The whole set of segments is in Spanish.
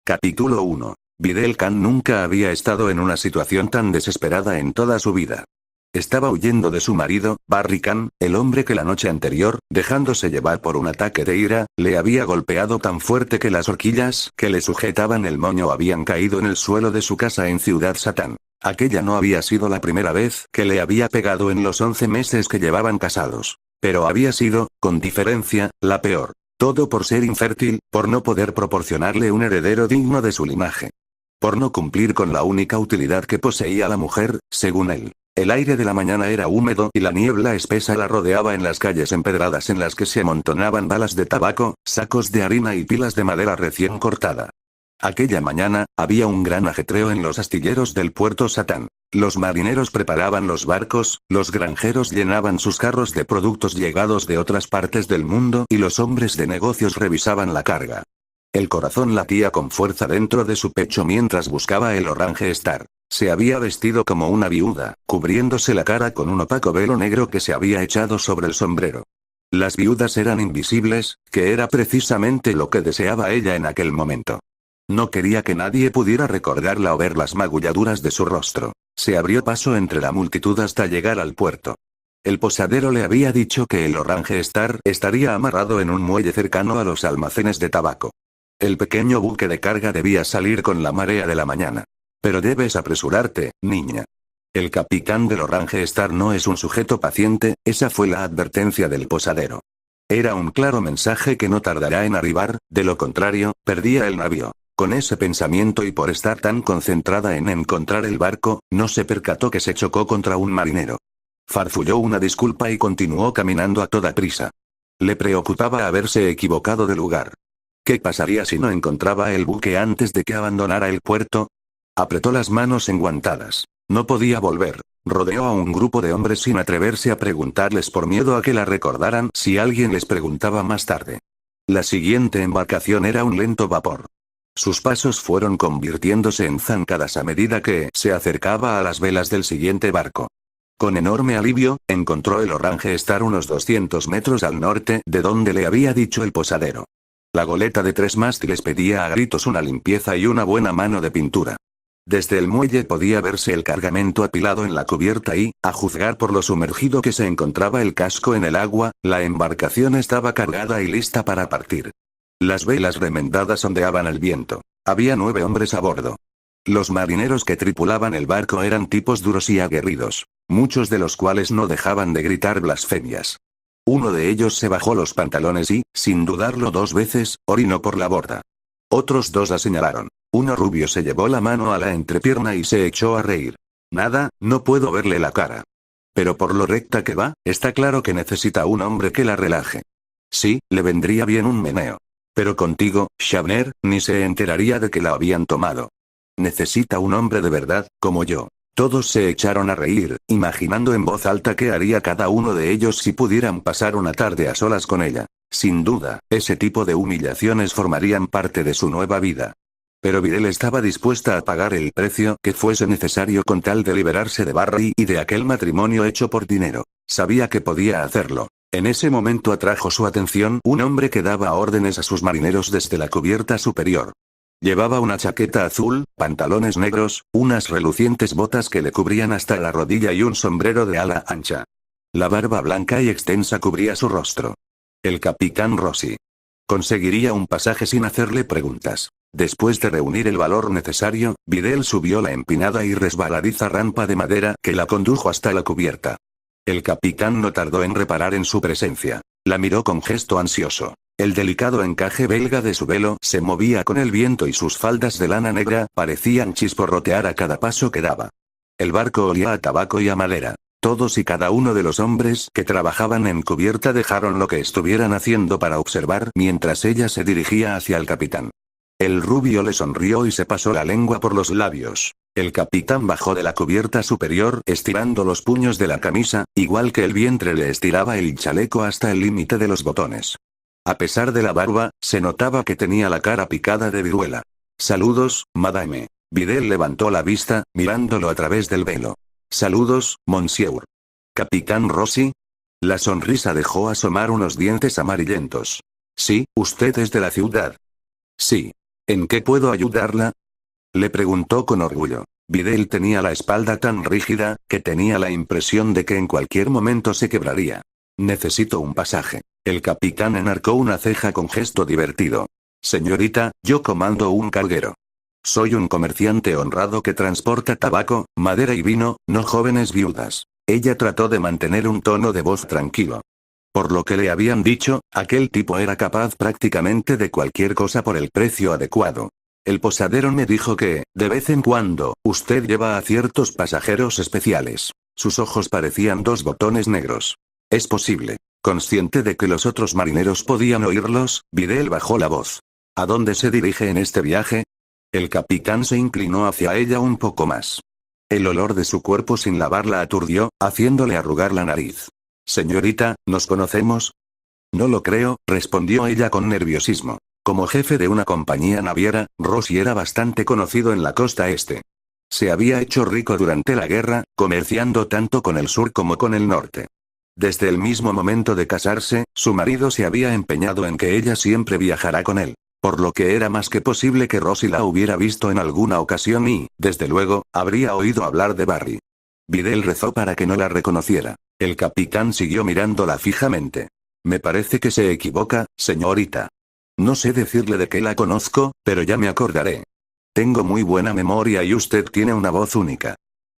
Capítulo 1. Videl Khan nunca había estado en una situación tan desesperada en toda su vida. Estaba huyendo de su marido, Barry Khan, el hombre que la noche anterior, dejándose llevar por un ataque de ira, le había golpeado tan fuerte que las horquillas que le sujetaban el moño habían caído en el suelo de su casa en Ciudad Satán. Aquella no había sido la primera vez que le había pegado en los 11 meses que llevaban casados. Pero había sido, con diferencia, la peor. Todo por ser infértil, por no poder proporcionarle un heredero digno de su linaje. Por no cumplir con la única utilidad que poseía la mujer, según él. El aire de la mañana era húmedo y la niebla espesa la rodeaba en las calles empedradas en las que se amontonaban balas de tabaco, sacos de harina y pilas de madera recién cortada. Aquella mañana, había un gran ajetreo en los astilleros del puerto Satán. Los marineros preparaban los barcos, los granjeros llenaban sus carros de productos llegados de otras partes del mundo y los hombres de negocios revisaban la carga. El corazón latía con fuerza dentro de su pecho mientras buscaba el Orange Star. Se había vestido como una viuda, cubriéndose la cara con un opaco velo negro que se había echado sobre el sombrero. Las viudas eran invisibles, que era precisamente lo que deseaba ella en aquel momento. No quería que nadie pudiera recordarla o ver las magulladuras de su rostro. Se abrió paso entre la multitud hasta llegar al puerto. El posadero le había dicho que el Orange Star estaría amarrado en un muelle cercano a los almacenes de tabaco. El pequeño buque de carga debía salir con la marea de la mañana. Pero debes apresurarte, niña. El capitán del Orange Star no es un sujeto paciente, esa fue la advertencia del posadero. Era un claro mensaje que no tardará en arribar, de lo contrario, perdía el navío. Con ese pensamiento y por estar tan concentrada en encontrar el barco, no se percató que se chocó contra un marinero. Farfulló una disculpa y continuó caminando a toda prisa. Le preocupaba haberse equivocado de lugar. ¿Qué pasaría si no encontraba el buque antes de que abandonara el puerto? Apretó las manos enguantadas. No podía volver. Rodeó a un grupo de hombres sin atreverse a preguntarles por miedo a que la recordaran si alguien les preguntaba más tarde. La siguiente embarcación era un lento vapor. Sus pasos fueron convirtiéndose en zancadas a medida que se acercaba a las velas del siguiente barco. Con enorme alivio, encontró el Orange Star unos 200 metros al norte de donde le había dicho el posadero. La goleta de 3 mástiles pedía a gritos una limpieza y una buena mano de pintura. Desde el muelle podía verse el cargamento apilado en la cubierta y, a juzgar por lo sumergido que se encontraba el casco en el agua, la embarcación estaba cargada y lista para partir. Las velas remendadas ondeaban al viento. Había 9 hombres a bordo. Los marineros que tripulaban el barco eran tipos duros y aguerridos, muchos de los cuales no dejaban de gritar blasfemias. Uno de ellos se bajó los pantalones y, sin dudarlo 2 veces, orinó por la borda. Otros 2 la señalaron. Uno rubio se llevó la mano a la entrepierna y se echó a reír. Nada, no puedo verle la cara. Pero por lo recta que va, está claro que necesita un hombre que la relaje. Sí, le vendría bien un meneo. Pero contigo, Shabner, ni se enteraría de que la habían tomado. Necesita un hombre de verdad, como yo. Todos se echaron a reír, imaginando en voz alta qué haría cada uno de ellos si pudieran pasar una tarde a solas con ella. Sin duda, ese tipo de humillaciones formarían parte de su nueva vida. Pero Videl estaba dispuesta a pagar el precio que fuese necesario con tal de liberarse de Barry y de aquel matrimonio hecho por dinero. Sabía que podía hacerlo. En ese momento atrajo su atención un hombre que daba órdenes a sus marineros desde la cubierta superior. Llevaba una chaqueta azul, pantalones negros, unas relucientes botas que le cubrían hasta la rodilla y un sombrero de ala ancha. La barba blanca y extensa cubría su rostro. El capitán Rossi. Conseguiría un pasaje sin hacerle preguntas. Después de reunir el valor necesario, Videl subió la empinada y resbaladiza rampa de madera que la condujo hasta la cubierta. El capitán no tardó en reparar en su presencia. La miró con gesto ansioso. El delicado encaje belga de su velo se movía con el viento y sus faldas de lana negra parecían chisporrotear a cada paso que daba. El barco olía a tabaco y a madera. Todos y cada uno de los hombres que trabajaban en cubierta dejaron lo que estuvieran haciendo para observar mientras ella se dirigía hacia el capitán. El rubio le sonrió y se pasó la lengua por los labios. El capitán bajó de la cubierta superior estirando los puños de la camisa, igual que el vientre le estiraba el chaleco hasta el límite de los botones. A pesar de la barba, se notaba que tenía la cara picada de viruela. Saludos, madame. Videl levantó la vista, mirándolo a través del velo. Saludos, monsieur. Capitán Rossi. La sonrisa dejó asomar unos dientes amarillentos. Sí, usted es de la ciudad. Sí. ¿En qué puedo ayudarla? Le preguntó con orgullo. Videl tenía la espalda tan rígida, que tenía la impresión de que en cualquier momento se quebraría. Necesito un pasaje. El capitán enarcó una ceja con gesto divertido. Señorita, yo comando un carguero. Soy un comerciante honrado que transporta tabaco, madera y vino, no jóvenes viudas. Ella trató de mantener un tono de voz tranquilo. Por lo que le habían dicho, aquel tipo era capaz prácticamente de cualquier cosa por el precio adecuado. El posadero me dijo que, de vez en cuando, usted lleva a ciertos pasajeros especiales. Sus ojos parecían dos botones negros. Es posible. Consciente de que los otros marineros podían oírlos, Videl bajó la voz. ¿A dónde se dirige en este viaje? El capitán se inclinó hacia ella un poco más. El olor de su cuerpo sin lavar la aturdió, haciéndole arrugar la nariz. Señorita, ¿nos conocemos? No lo creo, respondió ella con nerviosismo. Como jefe de una compañía naviera, Rossi era bastante conocido en la costa este. Se había hecho rico durante la guerra, comerciando tanto con el sur como con el norte. Desde el mismo momento de casarse, su marido se había empeñado en que ella siempre viajará con él. Por lo que era más que posible que Rossi la hubiera visto en alguna ocasión y, desde luego, habría oído hablar de Barry. Videl rezó para que no la reconociera. El capitán siguió mirándola fijamente. Me parece que se equivoca, señorita. No sé decirle de qué la conozco, pero ya me acordaré. Tengo muy buena memoria y usted tiene una voz única.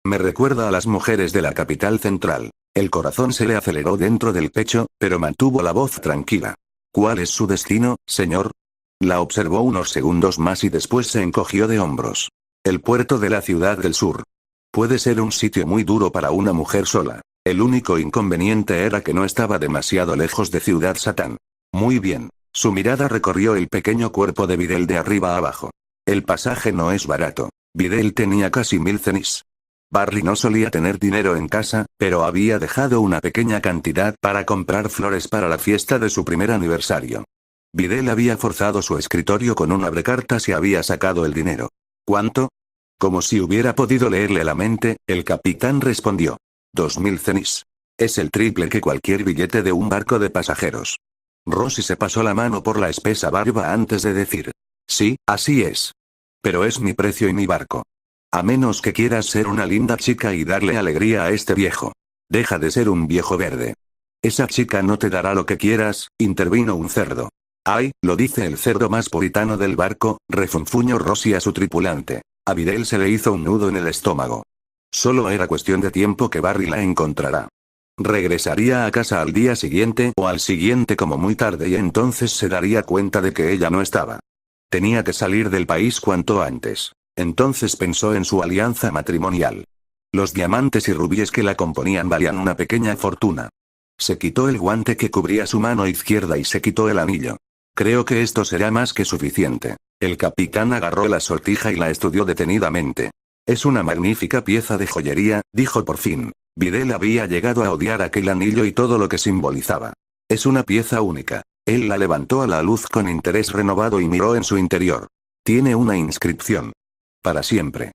Me recuerda a las mujeres de la capital central. El corazón se le aceleró dentro del pecho, pero mantuvo la voz tranquila. ¿Cuál es su destino, señor? La observó unos segundos más y después se encogió de hombros. El puerto de la ciudad del sur. Puede ser un sitio muy duro para una mujer sola. El único inconveniente era que no estaba demasiado lejos de Ciudad Satán. Muy bien. Su mirada recorrió el pequeño cuerpo de Videl de arriba a abajo. El pasaje no es barato. Videl tenía casi 1000 cenis. Barry no solía tener dinero en casa, pero había dejado una pequeña cantidad para comprar flores para la fiesta de su primer aniversario. Videl había forzado su escritorio con un abrecartas y había sacado el dinero. ¿Cuánto? Como si hubiera podido leerle la mente, el capitán respondió. 2000 cenis. Es el triple que cualquier billete de un barco de pasajeros. Rossi se pasó la mano por la espesa barba antes de decir. Sí, así es. Pero es mi precio y mi barco. A menos que quieras ser una linda chica y darle alegría a este viejo. Deja de ser un viejo verde. Esa chica no te dará lo que quieras, intervino un cerdo. Ay, lo dice el cerdo más puritano del barco, refunfuñó Rossi a su tripulante. A Videl se le hizo un nudo en el estómago. Solo era cuestión de tiempo que Barry la encontrará. Regresaría a casa al día siguiente o al siguiente como muy tarde y entonces se daría cuenta de que ella no estaba. Tenía que salir del país cuanto antes. Entonces pensó en su alianza matrimonial. Los diamantes y rubíes que la componían valían una pequeña fortuna. Se quitó el guante que cubría su mano izquierda y se quitó el anillo. Creo que esto será más que suficiente. El capitán agarró la sortija y la estudió detenidamente. Es una magnífica pieza de joyería, dijo por fin. Videl había llegado a odiar aquel anillo y todo lo que simbolizaba. Es una pieza única. Él la levantó a la luz con interés renovado y miró en su interior. Tiene una inscripción. Para siempre.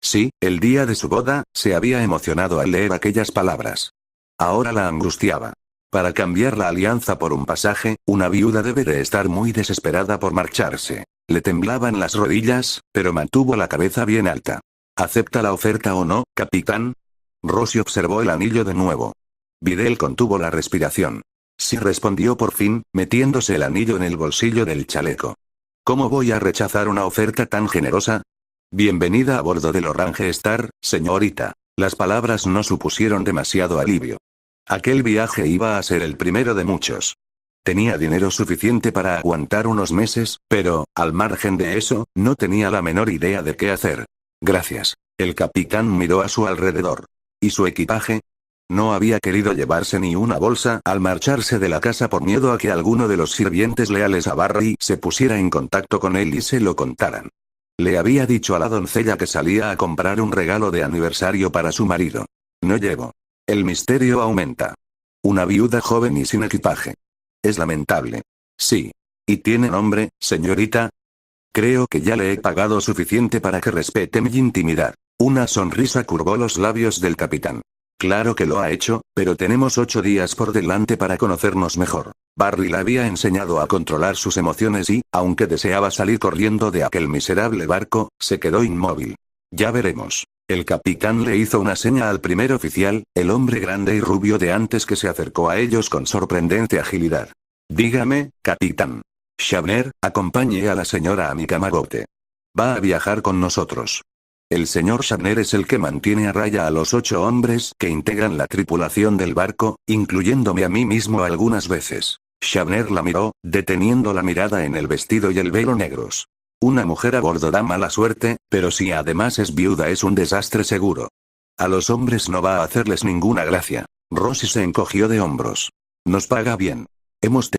Sí, el día de su boda, se había emocionado al leer aquellas palabras. Ahora la angustiaba. Para cambiar la alianza por un pasaje, una viuda debe de estar muy desesperada por marcharse. Le temblaban las rodillas, pero mantuvo la cabeza bien alta. ¿Acepta la oferta o no, capitán? Rossi observó el anillo de nuevo. Videl contuvo la respiración. Sí, respondió por fin, metiéndose el anillo en el bolsillo del chaleco. ¿Cómo voy a rechazar una oferta tan generosa? Bienvenida a bordo del Orange Star, señorita. Las palabras no supusieron demasiado alivio. Aquel viaje iba a ser el primero de muchos. Tenía dinero suficiente para aguantar unos meses, pero, al margen de eso, no tenía la menor idea de qué hacer. Gracias. El capitán miró a su alrededor. ¿Y su equipaje? No había querido llevarse ni una bolsa al marcharse de la casa por miedo a que alguno de los sirvientes leales a Barry se pusiera en contacto con él y se lo contaran. Le había dicho a la doncella que salía a comprar un regalo de aniversario para su marido. No llevo. El misterio aumenta. Una viuda joven y sin equipaje. Es lamentable. Sí. ¿Y tiene nombre, señorita? Creo que ya le he pagado suficiente para que respete mi intimidad. Una sonrisa curvó los labios del capitán. Claro que lo ha hecho, pero tenemos 8 días por delante para conocernos mejor. Barry le había enseñado a controlar sus emociones y, aunque deseaba salir corriendo de aquel miserable barco, se quedó inmóvil. Ya veremos. El capitán le hizo una seña al primer oficial, el hombre grande y rubio de antes que se acercó a ellos con sorprendente agilidad. Dígame, capitán. Shabner, acompañe a la señora a mi camarote. Va a viajar con nosotros. El señor Shabner es el que mantiene a raya a los 8 hombres que integran la tripulación del barco, incluyéndome a mí mismo algunas veces. Shabner la miró, deteniendo la mirada en el vestido y el velo negros. Una mujer a bordo da mala suerte, pero si además es viuda es un desastre seguro. A los hombres no va a hacerles ninguna gracia. Rosie se encogió de hombros. Nos paga bien. Hemos